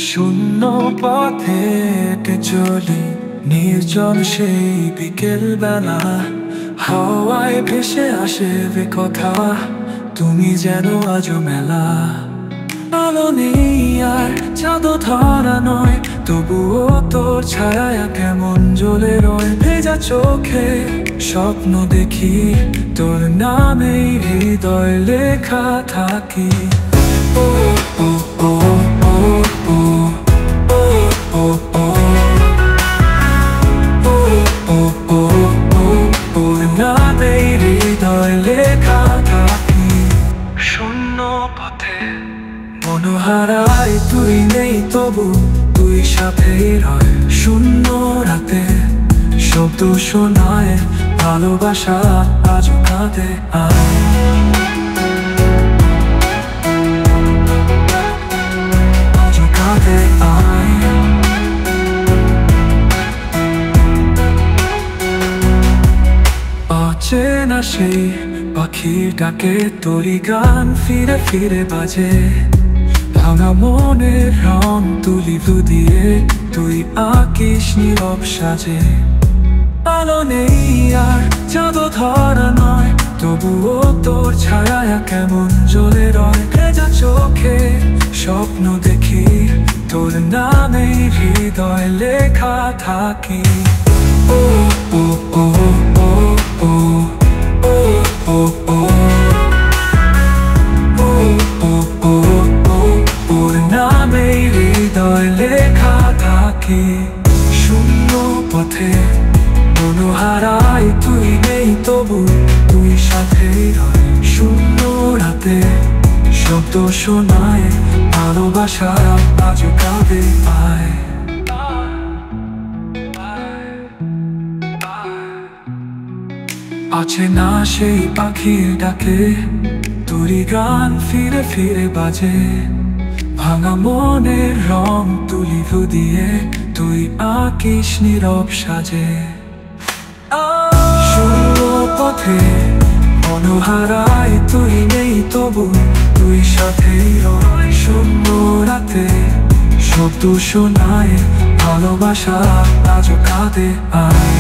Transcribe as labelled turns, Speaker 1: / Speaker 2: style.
Speaker 1: শূন্য পথে হেঁটে চলি, নির্জন সেই বিকেল বেলা। হাওয়ায় ভেসে আসে কথা, তুমি যেন আজও মেলা। আলো নেই আর চাঁদও ধরা নয়, তবুও তোর ছায়া কেমন জ্বলে রয়। ভেজা চোখে স্বপ্ন দেখি, তোর নামেই হৃদয় লেখা থাকি। ও ও ও ও ও ও ও ও ও ও ও ওর নামেই হৃদয় লেখা থাকি। শূন্য পথে মনোহারাই, তুই নেই তবু তুই সাথেই রয়। শূন্য রাতে শব্দ শোনায়, ভালোবাসা আজ কাঁদে। আজ কাঁদে আয়। অচেনা সেই পাখির ডাকে তোরই গান ফিরে ফিরে বাজে। ভাঙা মনের রং তুলি দিয়ে তুই আঁকিস নীরব সাজে। আলো নেই আর চাঁদও ধরা নয়, তবুও তোর ছায়া কেমন জ্বলে রয়। ভেজা চোখে স্বপ্ন দেখি, তোর নামেই হৃদয় লেখা থাকি। ও ও ও ও ও ও ও ও হৃদয় লেখা থাকে। শূন্য পথে মনোহারাই, তুই নেই তবু তুই সাথেই রয়। শূন্য রাতে শব্দ শোনায়, ভালোবাসা আজ কাঁদে আয়। আছে না সেই পাখির ডাকে তোরই গান ফিরে ফিরে বাজে। ভাঙা মনের রং তুলি দিয়ে তুই আঁকিস নীরব সাজে। শূন্য পথে মনোহারাই, তুই নেই তবু তুই সাথেই রয়। শূন্য রাতে শব্দ শোনায়, ভালোবাসা আজ কাঁদে আয়।